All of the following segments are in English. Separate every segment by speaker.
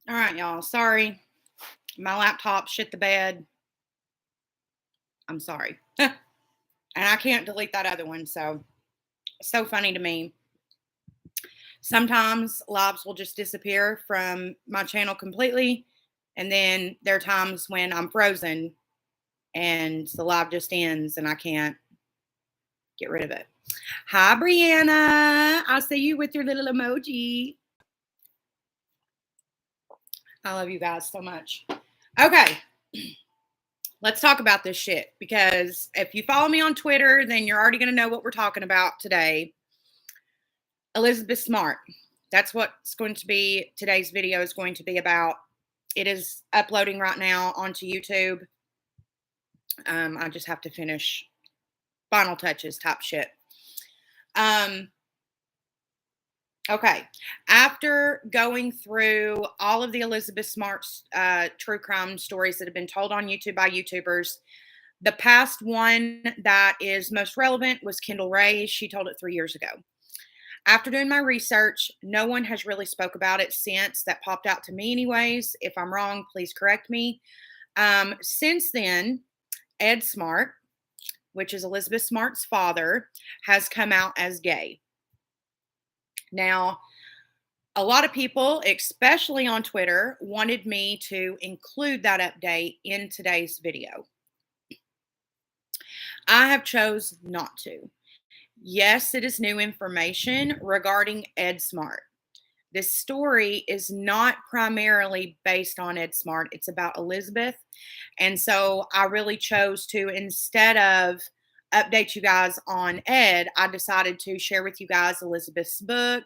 Speaker 1: All right, y'all. Sorry. My laptop shit the bed. I'm sorry. And I can't delete that other one. So funny to me. Sometimes lives will just disappear from my channel completely. And then there are times when I'm frozen and the live just ends and I can't get rid of it. Hi, Brianna. I see you with your little emoji. I love you guys so much. Okay. Let's talk about this shit, because if you follow me on Twitter, then you're already going to know what we're talking about today. Elizabeth Smart. That's what's going to be today's video is going to be about. It is uploading right now onto YouTube. I just have to finish final touches type shit. Okay. After going through all of the Elizabeth Smart's true crime stories that have been told on YouTube by YouTubers, the past one that is most relevant was Kendall Rae's. She told it 3 years ago. After doing my research, no one has really spoke about it since. That popped out to me anyways. If I'm wrong, please correct me. Since then, Ed Smart, which is Elizabeth Smart's father, has come out as gay. Now, a lot of people, especially on Twitter, wanted me to include that update in today's video. I have chose not to. Yes, it is new information regarding Ed Smart. This story is not primarily based on Ed Smart. It's about Elizabeth. And so I really chose to, instead of update you guys on Ed, I decided to share with you guys Elizabeth's book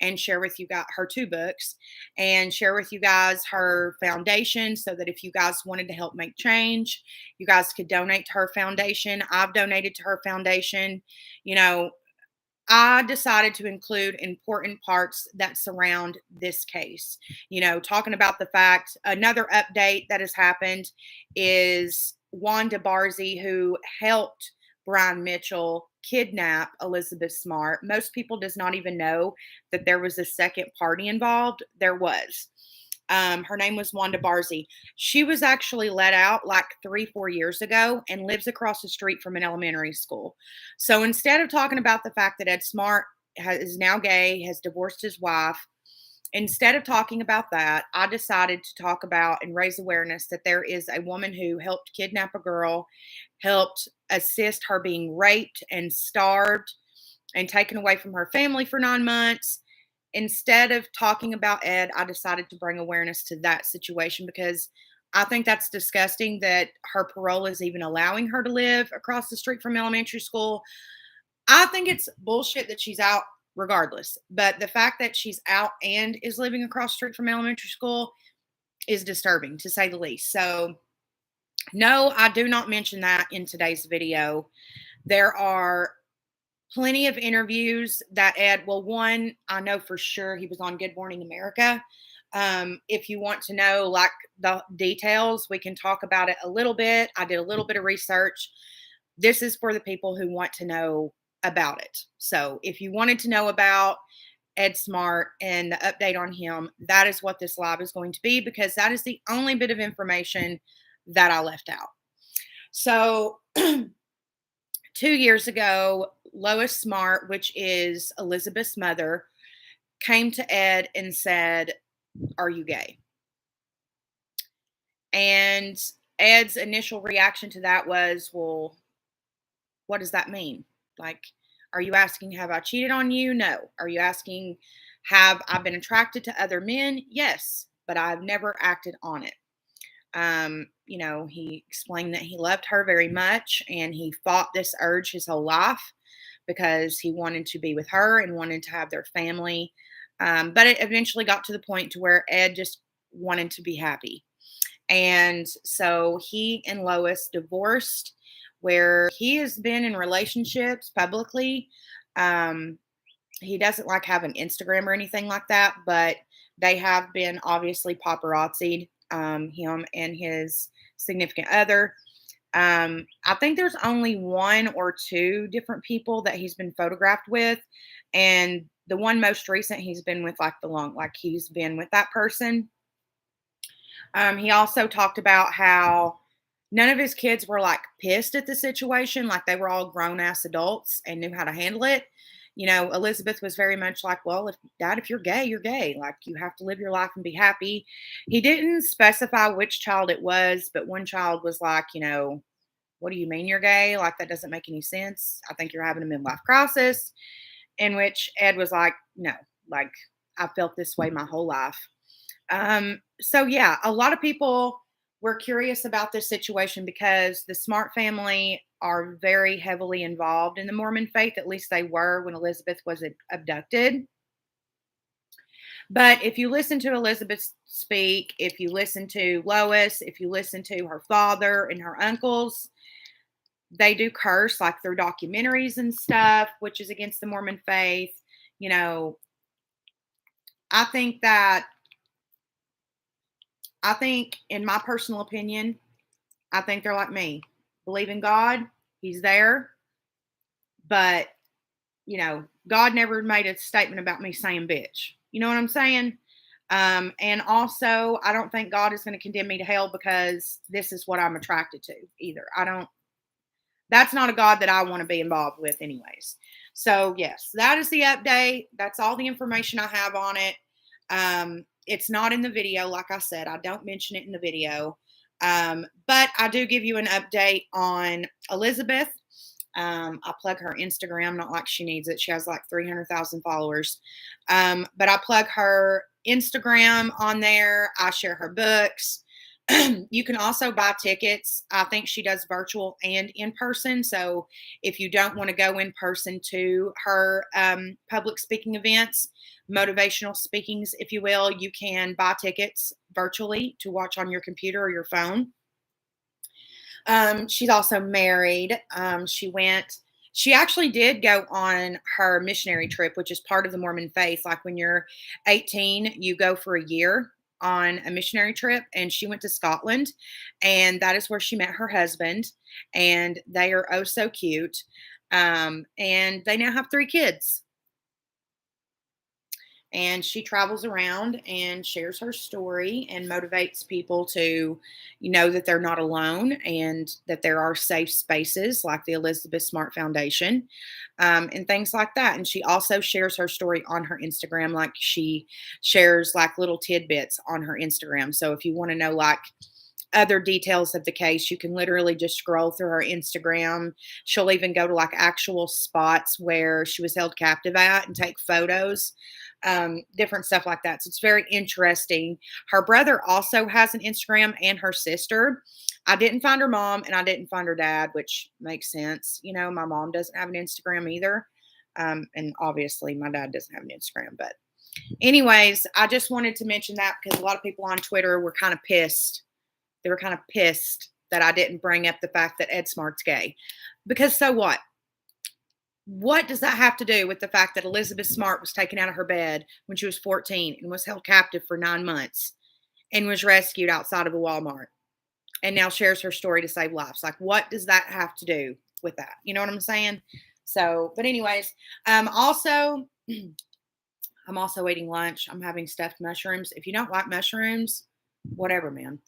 Speaker 1: and share with you guys her 2 books and share with you guys her foundation, so that if you guys wanted to help make change, you guys could donate to her foundation. I've donated to her foundation. You know, I decided to include important parts that surround this case. You know, talking about the fact, another update that has happened is Wanda Barzey, who helped Brian Mitchell kidnap Elizabeth Smart. Most people does not even know that there was a second party involved. There was. Her name was Wanda Barzey. She was actually let out like 3-4 years ago and lives across the street from an elementary school. So instead of talking about the fact that Ed Smart is now gay, has divorced his wife, instead of talking about that, I decided to talk about and raise awareness that there is a woman who helped kidnap a girl, helped assist her being raped and starved and taken away from her family for 9 months. Instead of talking about Ed, I decided to bring awareness to that situation, because I think that's disgusting that her parole is even allowing her to live across the street from elementary school. I think it's bullshit that she's out regardless. But the fact that she's out and is living across the street from elementary school is disturbing, to say the least. So, no, I do not mention that in today's video. There are plenty of interviews that Ed, well, one, I know for sure he was on Good Morning America. If you want to know like the details, we can talk about it a little bit. I did a little bit of research. This is for the people who want to know about it. So if you wanted to know about Ed Smart and the update on him, that is what this live is going to be, because that is the only bit of information that I left out. So 2 years ago, Lois Smart, which is Elizabeth's mother, came to Ed and said, "Are you gay?" And Ed's initial reaction to that was, "Well, what does that mean? Like, are you asking, have I cheated on you? No. Are you asking, have I been attracted to other men? Yes, but I've never acted on it." You know, he explained that he loved her very much and he fought this urge his whole life because he wanted to be with her and wanted to have their family. But it eventually got to the point to where Ed just wanted to be happy. And so he and Lois divorced, where he has been in relationships publicly. He doesn't like have an Instagram or anything like that, but they have been obviously paparazzi'd, him and his significant other. I think there's only 1 or 2 different people that he's been photographed with. And the one most recent he's been with, like he's been with that person. He also talked about how none of his kids were like pissed at the situation, like they were all grown ass adults and knew how to handle it. You know, Elizabeth was very much like, well, if dad, if you're gay, you're gay. Like you have to live your life and be happy. He didn't specify which child it was, but one child was like, you know, what do you mean you're gay? Like that doesn't make any sense. I think you're having a midlife crisis. In which Ed was like, no, like I felt this way my whole life. So yeah, a lot of people were curious about this situation because the Smart family are very heavily involved in the Mormon faith. At least they were when Elizabeth was abducted. But if you listen to Elizabeth speak, if you listen to Lois, if you listen to her father and her uncles, they do curse like through documentaries and stuff, which is against the Mormon faith. You know, I think that in my personal opinion, I think they're like me. Believe in God, He's there. But, you know, God never made a statement about me saying bitch. You know what I'm saying? And also, I don't think God is going to condemn me to hell because this is what I'm attracted to either. That's not a God that I want to be involved with, anyways. So, yes, that is the update. That's all the information I have on it. It's not in the video. Like I said, I don't mention it in the video. But I do give you an update on Elizabeth. I plug her Instagram, not like she needs it. She has like 300,000 followers. But I plug her Instagram on there. I share her books. You can also buy tickets. I think she does virtual and in person. So if you don't want to go in person to her public speaking events, motivational speakings, if you will, you can buy tickets virtually to watch on your computer or your phone. She's also married. She actually did go on her missionary trip, which is part of the Mormon faith. Like when you're 18, you go for a year on a missionary trip, and she went to Scotland, and that is where she met her husband, and they are oh so cute. And they now have 3 kids. And she travels around and shares her story and motivates people to, you know, that they're not alone and that there are safe spaces like the Elizabeth Smart Foundation, and things like that. And she also shares her story on her Instagram. Like she shares like little tidbits on her Instagram. So if you want to know like other details of the case, you can literally just scroll through her Instagram. She'll even go to like actual spots where she was held captive at and take photos, different stuff like that. So it's very interesting. Her brother also has an Instagram, and her sister. I didn't find her mom and I didn't find her dad, which makes sense. You know, my mom doesn't have an Instagram either. And obviously my dad doesn't have an Instagram. But anyways, I just wanted to mention that because a lot of people on Twitter were kind of pissed. They were kind of pissed that I didn't bring up the fact that Ed Smart's gay. Because so what? What does that have to do with the fact that Elizabeth Smart was taken out of her bed when she was 14 and was held captive for 9 months and was rescued outside of a Walmart and now shares her story to save lives? Like, what does that have to do with that? You know what I'm saying? So, but anyways, also, I'm also eating lunch. I'm having stuffed mushrooms. If you don't like mushrooms, whatever, man.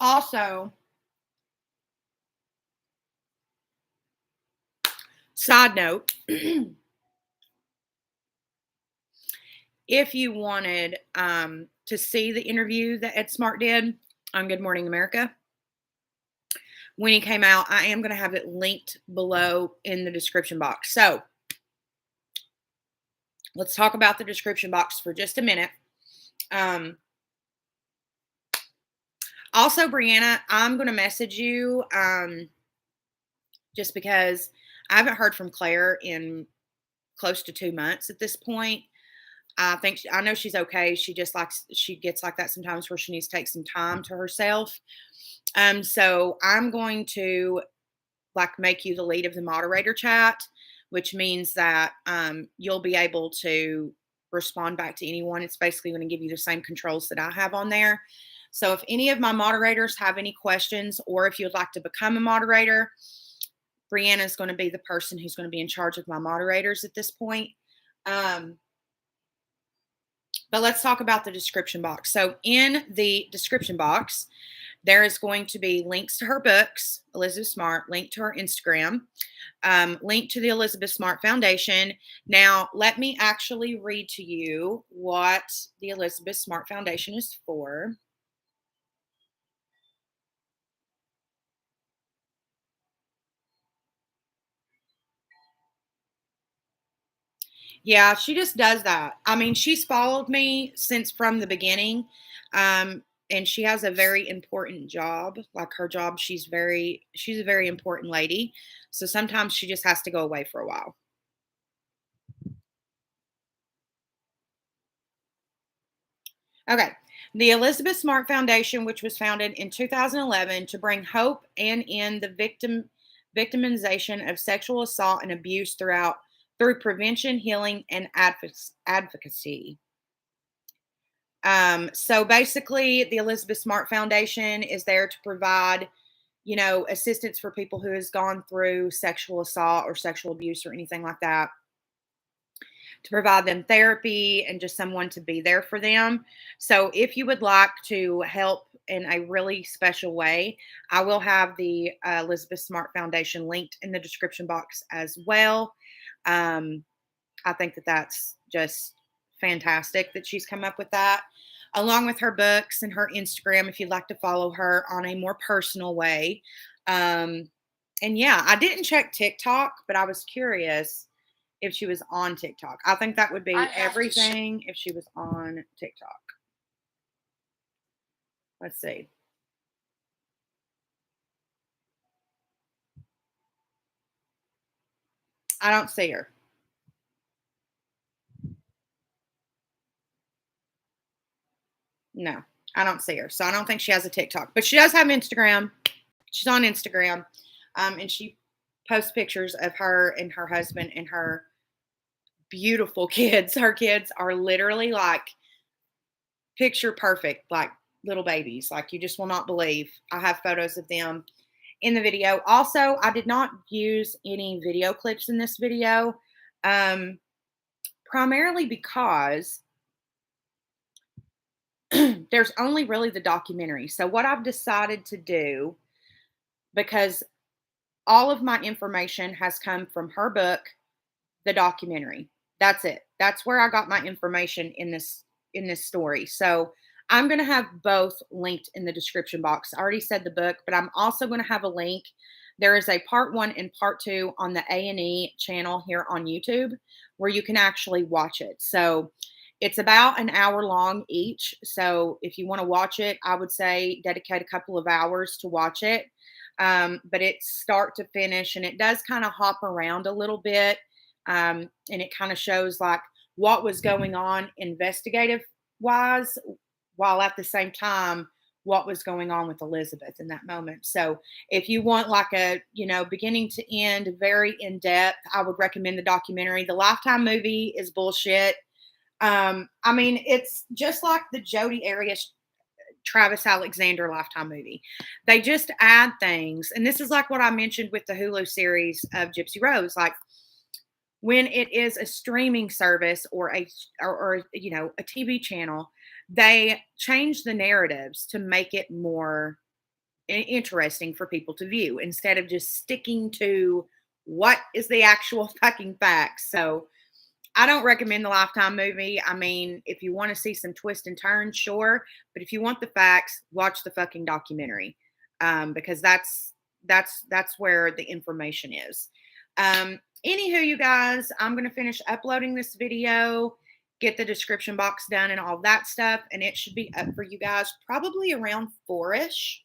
Speaker 1: Also, side note, if you wanted to see the interview that Ed Smart did on Good Morning America when he came out, I am going to have it linked below in the description box. So let's talk about the description box for just a minute. Also, Brianna, I'm going to message you just because I haven't heard from Claire in close to 2 months at this point. I know she's okay. She gets like that sometimes where she needs to take some time to herself. So I'm going to like make you the lead of the moderator chat, which means that you'll be able to respond back to anyone. It's basically going to give you the same controls that I have on there. So if any of my moderators have any questions, or if you'd like to become a moderator, Brianna is going to be the person who's going to be in charge of my moderators at this point. But let's talk about the description box. So in the description box, there is going to be links to her books, Elizabeth Smart, link to her Instagram, link to the Elizabeth Smart Foundation. Now, let me actually read to you what the Elizabeth Smart Foundation is for. Yeah, she just does that. I mean, she's followed me since from the beginning. And she has a very important job. Like her job, she's a very important lady. So sometimes she just has to go away for a while. Okay. The Elizabeth Smart Foundation, which was founded in 2011 to bring hope and end the victimization of sexual assault and abuse through prevention, healing, and advocacy. So basically, the Elizabeth Smart Foundation is there to provide, assistance for people who has gone through sexual assault or sexual abuse or anything like that, to provide them therapy and just someone to be there for them. So if you would like to help in a really special way, I will have the Elizabeth Smart Foundation linked in the description box as well. Um, I think that that's just fantastic that she's come up with that, along with her books and her Instagram, if you'd like to follow her on a more personal way. Um, and yeah, I didn't check TikTok, but I was curious if she was on TikTok. I think that would be everything if she was on TikTok. Let's see. I don't see her. No, I don't see her. So I don't think she has a TikTok, but she does have Instagram. She's on Instagram, and she posts pictures of her and her husband and her beautiful kids. Her kids are literally like picture perfect, like little babies. Like you just will not believe. I have photos of them in the video. Also, I did not use any video clips in this video, primarily because there's only really the documentary. So what I've decided to do, because all of my information has come from her book, the documentary. That's it. That's where I got my information in this story. So I'm going to have both linked in the description box. I already said the book, but I'm also going to have a link. There is a part 1 and part 2 on the A&E channel here on YouTube where you can actually watch it. So it's about an hour long each. So if you want to watch it, I would say dedicate a couple of hours to watch it. But it's start to finish, and it does kind of hop around a little bit. And it kind of shows like what was going on investigative wise, while at the same time what was going on with Elizabeth in that moment. So if you want like a beginning to end, very in depth, I would recommend the documentary. The Lifetime movie is bullshit. I mean, it's just like the Jodi Arias Travis Alexander Lifetime movie. They just add things, and this is like what I mentioned with the Hulu series of Gypsy Rose. Like when it is a streaming service or a TV channel, they change the narratives to make it more interesting for people to view instead of just sticking to what is the actual fucking facts. So I don't recommend the Lifetime movie. I mean, if you want to see some twists and turns, sure, but if you want the facts, watch the fucking documentary, because that's where the information is. Anywho, you guys, I'm going to finish uploading this video, get the description box done and all that stuff, and it should be up for you guys probably around 4-ish,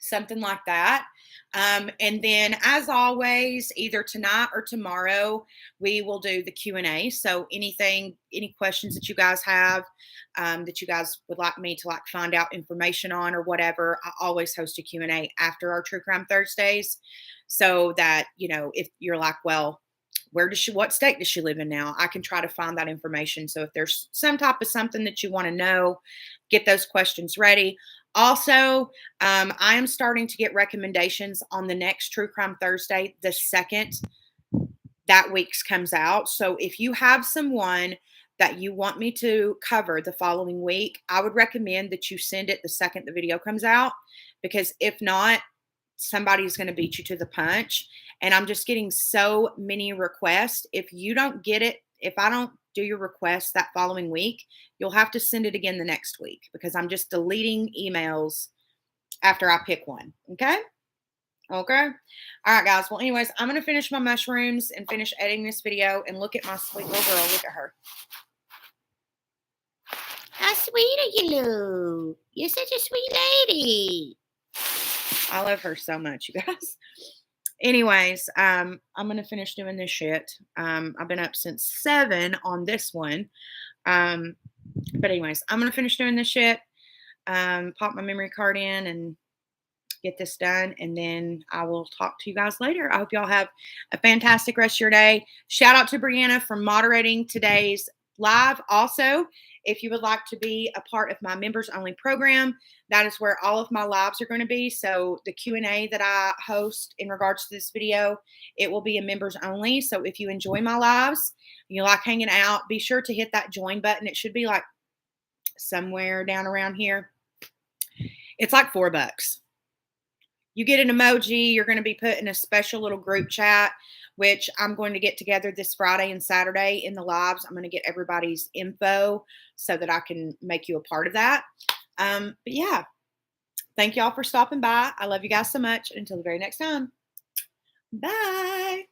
Speaker 1: something like that. And then, as always, either tonight or tomorrow, we will do the Q&A. So any questions that you guys have, that you guys would like me to like find out information on or whatever, I always host a Q&A after our True Crime Thursdays, so that, if you're like, well, what state does she live in now? I can try to find that information. So if there's some type of something that you want to know, get those questions ready. Also, I am starting to get recommendations on the next True Crime Thursday, the second that week's comes out. So if you have someone that you want me to cover the following week, I would recommend that you send it the second the video comes out, because if not, somebody's going to beat you to the punch. And I'm just getting so many requests. If you don't get it, if I don't do your request that following week, you'll have to send it again the next week, because I'm just deleting emails after I pick one. Okay. Okay. All right, guys. Well, anyways, I'm going to finish my mushrooms and finish editing this video, and look at my sweet little girl. Look at her. How sweet are you, Lou? You're such a sweet lady. I love her so much, you guys. Anyways, I'm going to finish doing this shit. I've been up since 7 on this one. But anyways, I'm going to finish doing this shit. Pop my memory card in and get this done, and then I will talk to you guys later. I hope y'all have a fantastic rest of your day. Shout out to Brianna for moderating today's live. Also, if you would like to be a part of my members only program, that is where all of my lives are going to be. So the Q&A that I host in regards to this video, it will be a members only. So if you enjoy my lives, you like hanging out, be sure to hit that join button. It should be like somewhere down around here. It's like $4. You get an emoji, you're going to be put in a special little group chat, which I'm going to get together this Friday and Saturday in the lives. I'm going to get everybody's info so that I can make you a part of that. But yeah, thank y'all for stopping by. I love you guys so much. Until the very next time. Bye.